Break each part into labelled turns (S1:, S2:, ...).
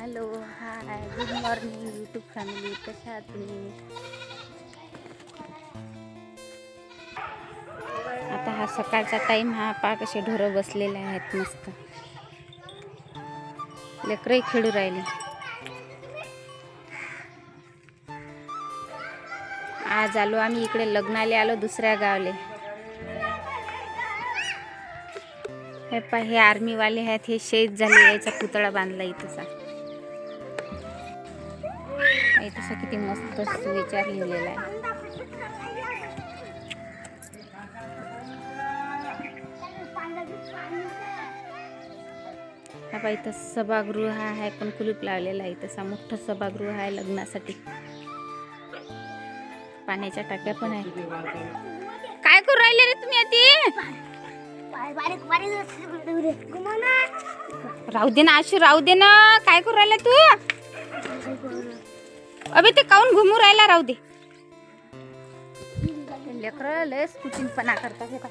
S1: Hello, हाय, good morning YouTube family. कशा आहात तुम्ही? आता हा सकाळचा टाइम. हा पा कसे ढोरं बसलेले आहेत मस्त. लेकरही खेळू राहिले. आज आलो आम्ही इकडे लग्नाले आलो दुसऱ्या गावले. हे पा हे आर्मी वाले आहेत. हे शहीद झाले, याचा पुतळा बांधला इथंसा. इथंसा किती मस्त सुविचार लिहिलेला आहे. हा पा इथं सभागृह आहे पण कुलूप लावलेला आहे. तसा मोठं सभागृह आहे लग्नासाठी. पाण्याच्या टाक्या पण आहे. काय करू राहिले रे तुम्ही आती? राहू दे ना आशू, राहू दे ना. काय करू राहिला तू? अबे ते काऊन घुमू राहिला? राहू दे. लेकरं लयच कुचिनपणा करतात. हे काय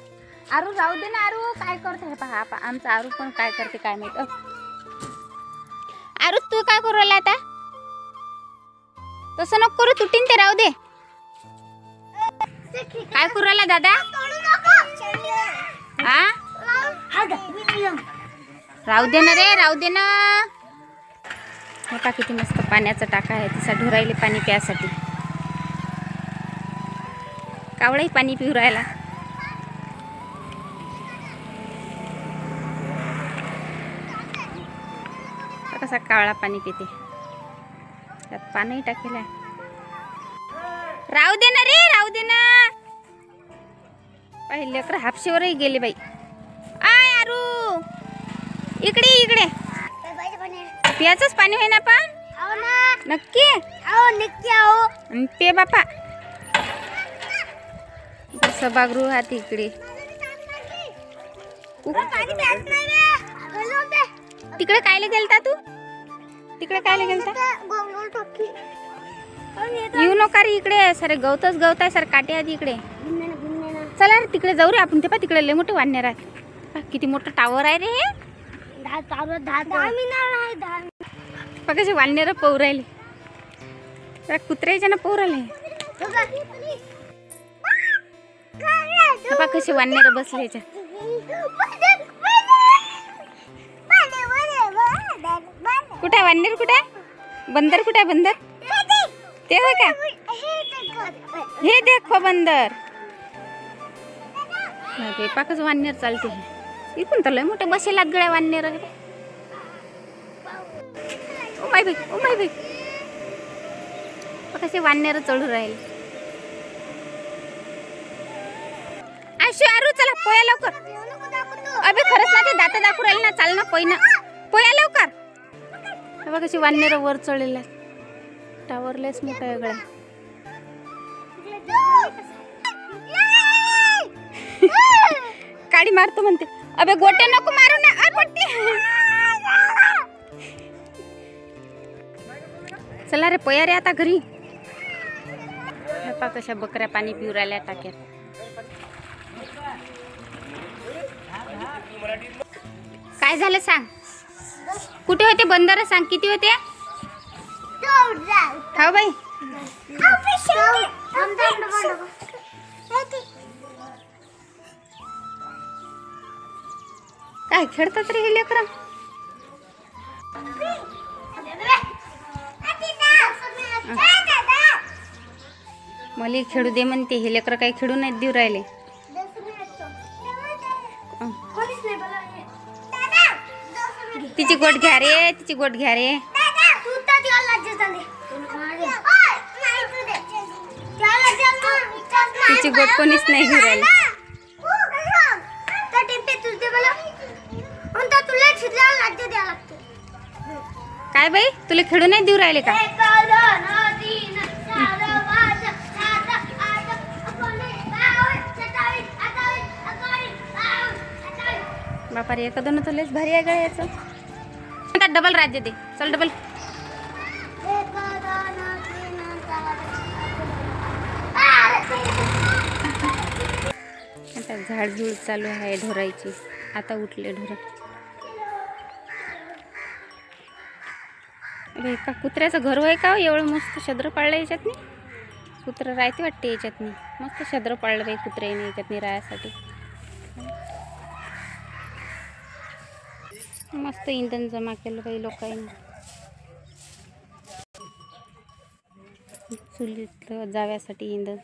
S1: आरू, राहू दे ना आरू. काय करते हे पहा. आमचा आरू पण काय करते काय माहित. आरू तू काय करू राहिला आता? तसं नको करू, तुटीन ते. राहू दे. काय करू राहिला दादा? हा, राहू दे ना रे, राहू दे ना. मोठा किती मस्त पाण्याचा टाका आहे. तिचा ढोरायले पाणी प्यासाठी. कावळाही पाणी पिऊ राहिला. कसा कावळा पाणी पिते. त्यात पाणी टाकेल आहे. राहू दे ना रे, राहू दे ना. पहिले लेकर हापशेवरही गेले बाई. आय आरू, इकडे इकडे. पियाचंच पाणी होय ना पण? नक्की पे बापा. सभागृह आहे इकडे. तिकडे कायले गेलता तू? तिकडे कायले गेलता? येऊ नका रे इकडे. सर गवतच गवत आहे. सर काटे आहेत इकडे. चला रे तिकडे जाऊ रे आपण. ते पा तिकडे लय मोठे वानर आहे. किती मोठं टावर आहे रे हे. कसे वानर पाहू राहिले. कुत्र्याच्या ना पाहू राहिले. कसे वानर बसले याच्यात. कुठे वानर? कुठे बंदर? कुठे बंदर? ते है का? हे देखो बंदर. पाकच वानर चालते. इकून तर लय मोठे बसेलात गळ्या वानर. ओ माय बाई, ओ माय बाई. कसे वानर चढू राहिले. आशू आरू चला पोया लवकर. अबे खरंच ना ते दात दाखवू राहिले ना. चाल ना पोयना. पोया लवकर. बघा कशी वानर वर चढलेला. टावर लयच मोठा वेगळा. काडी मारतो म्हणते. अबे गोटे नको मारू ना. चला रे पोया रे आता घरी. कशा बकऱ्या पाणी पिऊ राहिल्या टाक्यात. काय झालं सांग? कुठे होते बंदर? सांग किती होते? हा बाई. काय खेळतात रे हे लेकरं? मला खेळू दे म्हणते. हे लेकरं काही खेळू नाहीत देऊ राहिले. तिची गोट घ्या रे, तिची गोट घ्या रे. तिची गोट कोणीच नाही घेऊ राहिले. काय बाई तुला खेळू नाही देऊ राहिले का? बापा रे, एका दोन तर लयच भारी आहे गळ्याचं. डबल राज्य दे. चल डबल. आता झाडझूड चालू आहे ढोरायची. आता उठले ढोर. अरे का कुत्र्याचं घर होय का हो? एवढं मस्त छद्र पाळलं याच्यात नाही. कुत्रं राहते वाटते याच्यात नाही. मस्त छद्र पाळलं बाई कुत्र्याने याच्यात नाही राहायसाठी. मस्त इंधन जमा केलं बाई लोकांनी. चुलीत जाव्यासाठी इंधन.